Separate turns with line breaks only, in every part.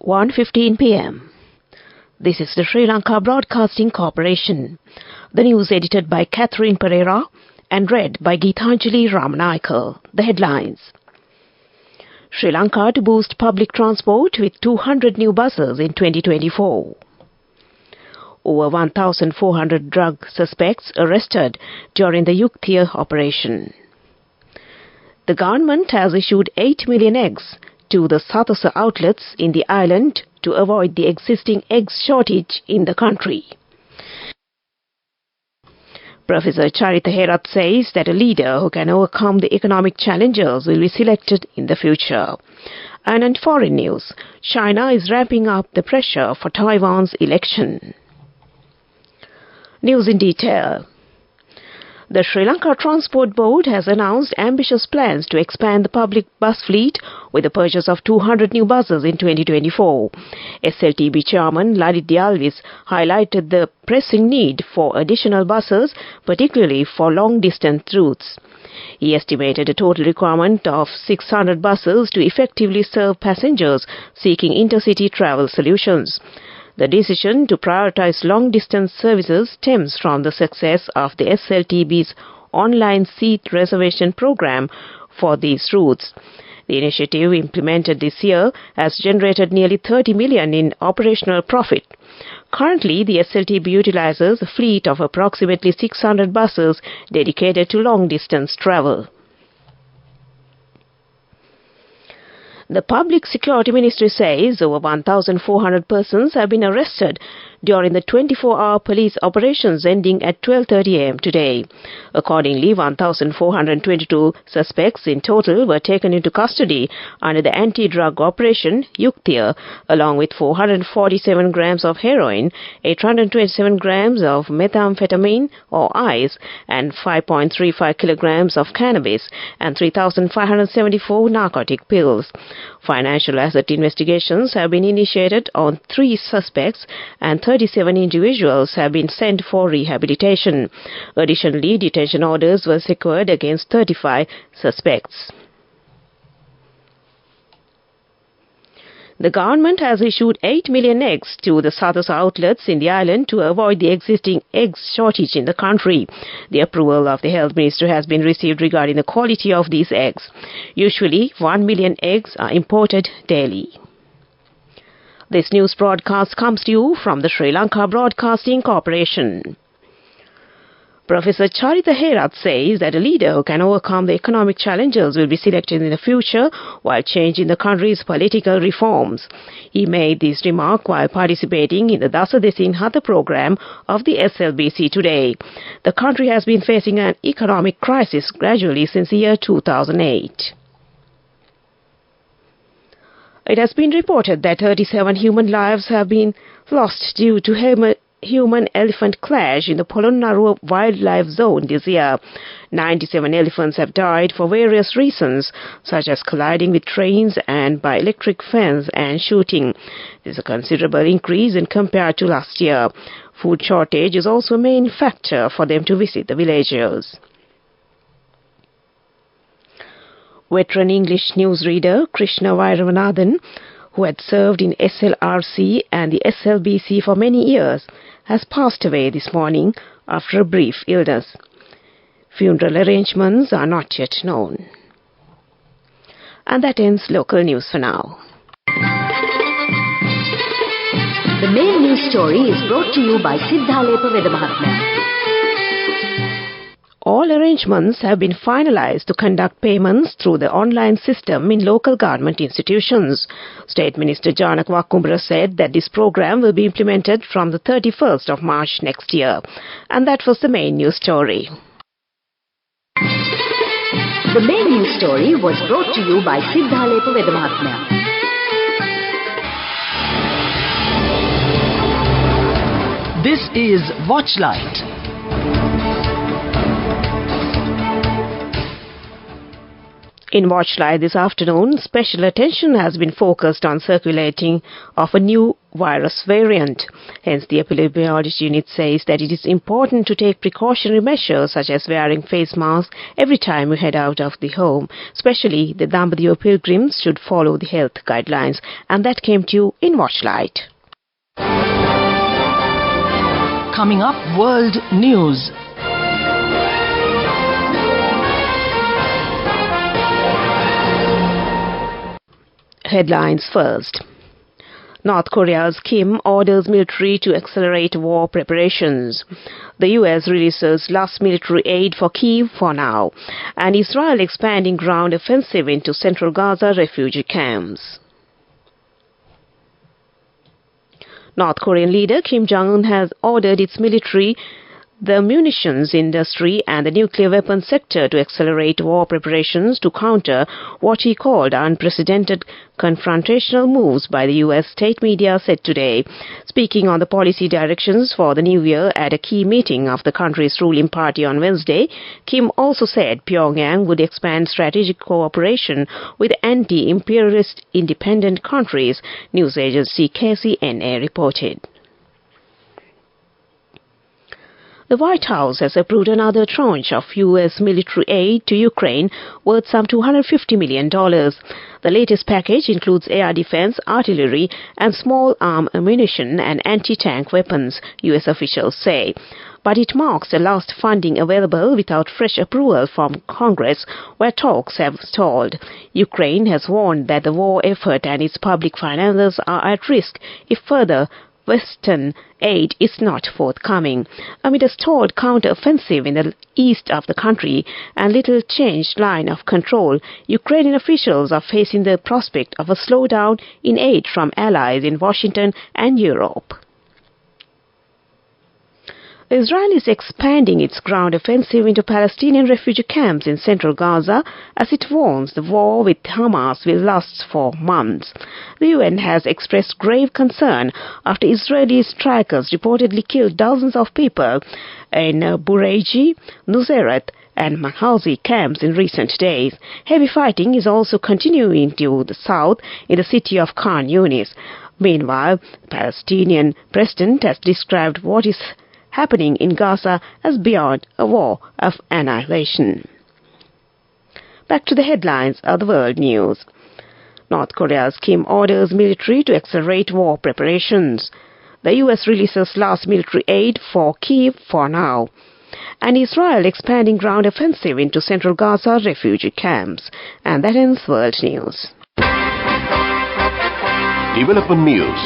1:15 p.m. This is the Sri Lanka Broadcasting Corporation. The news edited by Catherine Pereira and read by Geethanjali Ramanayaka. The headlines. Sri Lanka to boost public transport with 200 new buses in 2024. Over 1,400 drug suspects arrested during the Yukthia operation. The government has issued 8 million eggs to the Satasa outlets in the island to avoid the existing eggs shortage in the country. Professor Charitha Herath says that a leader who can overcome the economic challenges will be selected in the future. And in foreign news, China is ramping up the pressure for Taiwan's election. News in detail. The Sri Lanka Transport Board has announced ambitious plans to expand the public bus fleet with the purchase of 200 new buses in 2024. SLTB Chairman Lalit Dialvis highlighted the pressing need for additional buses, particularly for long-distance routes. He estimated a total requirement of 600 buses to effectively serve passengers seeking intercity travel solutions. The decision to prioritize long-distance services stems from the success of the SLTB's online seat reservation program for these routes. The initiative, implemented this year, has generated nearly 30 million in operational profit. Currently, the SLTB utilizes a fleet of approximately 600 buses dedicated to long-distance travel. The Public Security Ministry says over 1,400 persons have been arrested during the 24-hour police operations ending at 12:30 a.m. today. Accordingly, 1,422 suspects in total were taken into custody under the anti-drug operation Yukthia, along with 447 grams of heroin, 827 grams of methamphetamine or ice, and 5.35 kilograms of cannabis, and 3,574 narcotic pills. Financial asset investigations have been initiated on 3 suspects and 37 individuals have been sent for rehabilitation. Additionally, detention orders were secured against 35 suspects. The government has issued 8 million eggs to the Satasa outlets in the island to avoid the existing eggs shortage in the country. The approval of the Health Minister has been received regarding the quality of these eggs. Usually, 1 million eggs are imported daily. This news broadcast comes to you from the Sri Lanka Broadcasting Corporation. Professor Charitha Herath says that a leader who can overcome the economic challenges will be selected in the future while changing the country's political reforms. He made this remark while participating in the Dasa Desin Hatha program of the SLBC today. The country has been facing an economic crisis gradually since the year 2008. It has been reported that 37 human lives have been lost due to human-elephant clash in the Polonnaruwa wildlife zone this year. 97 elephants have died for various reasons, such as colliding with trains and by electric fence and shooting. This is a considerable increase in compared to last year. Food shortage is also a main factor for them to visit the villages. Veteran English newsreader Krishna Vairavanathan, who had served in SLRC and the SLBC for many years, has passed away this morning after a brief illness. Funeral arrangements are not yet known. And that ends local news for now.
The main news story is brought to you by Sinhala Vedamahatma.
All arrangements have been finalized to conduct payments through the online system in local government institutions. State Minister Janak Wakumbara said that this program will be implemented from the 31st of March next year. And that was the main news story.
The main news story was brought to you by Sinhala Vedamahatma.
This is Watchlight.
In Watchlight this afternoon, special attention has been focused on circulating of a new virus variant. Hence, the epidemiology unit says that it is important to take precautionary measures such as wearing face masks every time you head out of the home. Especially the Dambadiva pilgrims should follow the health guidelines. And that came to you in Watchlight.
Coming up, World News.
Headlines first. North Korea's Kim orders military to accelerate war preparations. The US releases last military aid for Kyiv for now. And Israel expanding ground offensive into central Gaza refugee camps. North Korean leader Kim Jong-un has ordered its military, the munitions industry and the nuclear weapons sector to accelerate war preparations to counter what he called unprecedented confrontational moves by the U.S. state media said today. Speaking on the policy directions for the new year at a key meeting of the country's ruling party on Wednesday, Kim also said Pyongyang would expand strategic cooperation with anti-imperialist independent countries, news agency KCNA reported. The White House has approved another tranche of U.S. military aid to Ukraine worth some $250 million. The latest package includes air defense, artillery, and small arm ammunition and anti-tank weapons, U.S. officials say. But it marks the last funding available without fresh approval from Congress, where talks have stalled. Ukraine has warned that the war effort and its public finances are at risk if further Western aid is not forthcoming. Amid a stalled counter-offensive in the east of the country and little changed line of control, Ukrainian officials are facing the prospect of a slowdown in aid from allies in Washington and Europe. Israel is expanding its ground offensive into Palestinian refugee camps in central Gaza as it warns the war with Hamas will last for months. The UN has expressed grave concern after Israeli strikers reportedly killed dozens of people in Bureiji, Nuseirat, and Mahazi camps in recent days. Heavy fighting is also continuing to the south in the city of Khan Yunis. Meanwhile, the Palestinian president has described what is happening in Gaza as beyond a war of annihilation. Back to the headlines of the world news. North Korea's Kim orders military to accelerate war preparations. The U.S. releases last military aid for Kyiv for now. And Israel expanding ground offensive into central Gaza refugee camps. And that ends world news.
Development news.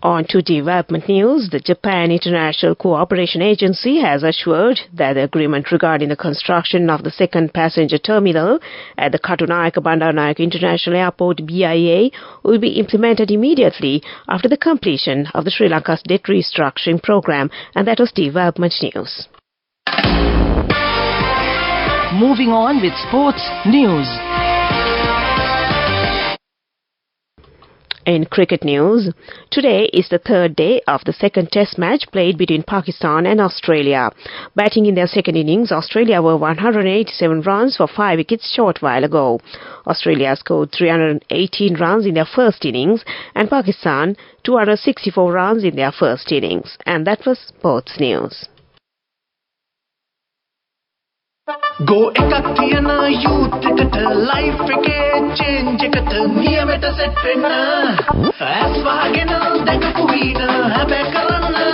On to development news, the Japan International Cooperation Agency has assured that the agreement regarding the construction of the second passenger terminal at the Katunayake Bandaranaike International Airport BIA will be implemented immediately after the completion of the Sri Lanka's debt restructuring program. And that was development news.
Moving on with sports news.
In cricket news, today is the third day of the second test match played between Pakistan and Australia. Batting in their second innings, Australia were 187 runs for 5 wickets short while ago. Australia scored 318 runs in their first innings and Pakistan 264 runs in their first innings. And that was sports news.
Go ekak thiyana youth ekata life eke change ekata niyameta set wenna as wagena dakapu veena habe karanna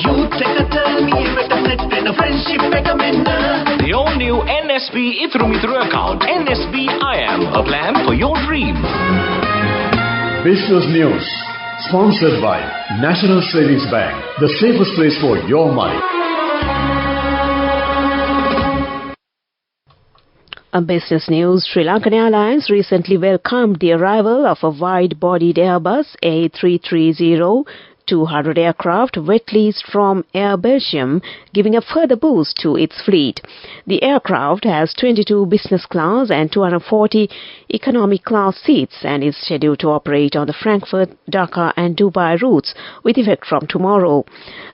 youth ekata niyameta set wenna friendship eka menna.
The all-new NSB Ithru account, NSB IM, a plan for your dream.
Business news, sponsored by National Savings Bank, the safest place for your money.
On business news, Sri Lankan Airlines recently welcomed the arrival of a wide-bodied Airbus A330-200 aircraft wet leased from Air Belgium, giving a further boost to its fleet. The aircraft has 22 business class and 240 economy class seats and is scheduled to operate on the Frankfurt, Dhaka and Dubai routes with effect from tomorrow.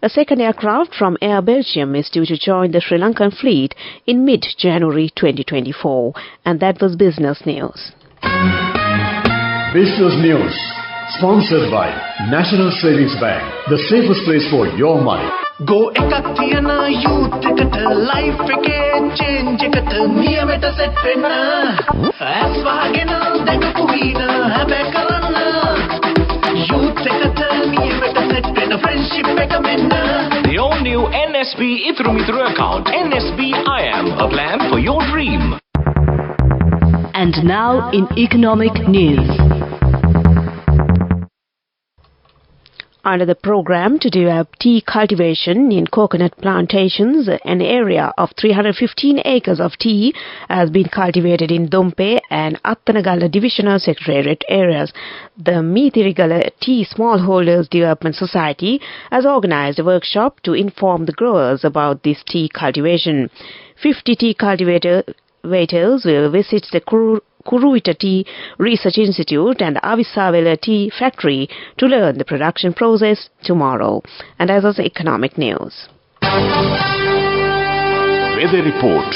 A second aircraft from Air Belgium is due to join the Sri Lankan fleet in mid-January 2024. And that was business news.
Business News. Sponsored by National Savings Bank. The safest place for your money.
Go එකක් තියන youth එකට life එකේ change එකට නියමෙට set වෙන්න ඇස් වහගෙන දැකපු වීන හැබැයි කරන්න youth එකට නියමෙට set වෙන්න friendship එක මෙන්න
The all-new NSB Ithru Mithru account. NSB IM, a plan for your dream.
And now in economic news.
Under the program to develop tea cultivation in coconut plantations, an area of 315 acres of tea has been cultivated in Dompe and Attanagala Divisional Secretariat areas. The Mithirigala Tea Smallholders Development Society has organized a workshop to inform the growers about this tea cultivation. 50 tea cultivators will visit the Kuruita Tea Research Institute and the Avisavela Tea Factory to learn the production process tomorrow. And as was economic news.
Weather report.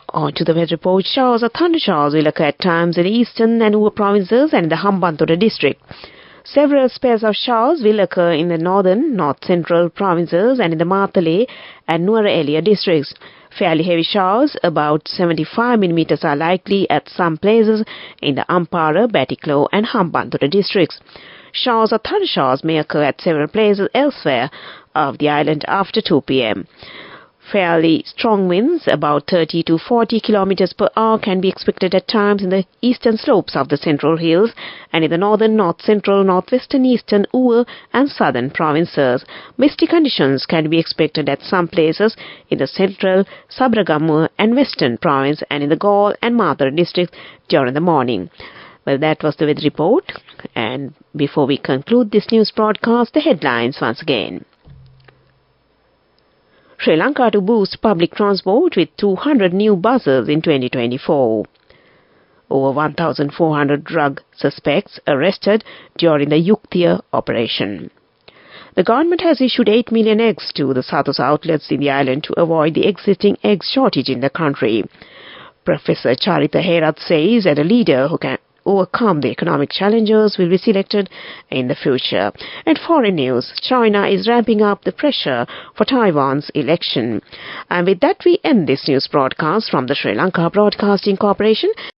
On to the weather report. Showers or thundershowers will occur at times in the eastern and Uva provinces and the Hambantota district. Several spares of showers will occur in the northern, north-central provinces and in the Matale and Nuwara Eliya districts. Fairly heavy showers, about 75 millimeters, are likely at some places in the Ampara, Batiklo and Hambantota districts. Showers or thundershowers may occur at several places elsewhere of the island after 2 p.m. Fairly strong winds, about 30 to 40 kilometers per hour, can be expected at times in the eastern slopes of the central hills and in the northern, north-central, northwestern, eastern, Uva and southern provinces. Misty conditions can be expected at some places in the central, Sabragamur and western province and in the Gaul and Madhura districts during the morning. Well, that was the weather report. And before we conclude this news broadcast, the headlines once again. Sri Lanka to boost public transport with 200 new buses in 2024. Over 1,400 drug suspects arrested during the Yuktiya operation. The government has issued 8 million eggs to the Satos outlets in the island to avoid the existing egg shortage in the country. Professor Charita Herath says that a leader who can overcome the economic challenges will be selected in the future. And foreign news, China is ramping up the pressure for Taiwan's election. And with that, we end this news broadcast from the Sri Lanka Broadcasting Corporation.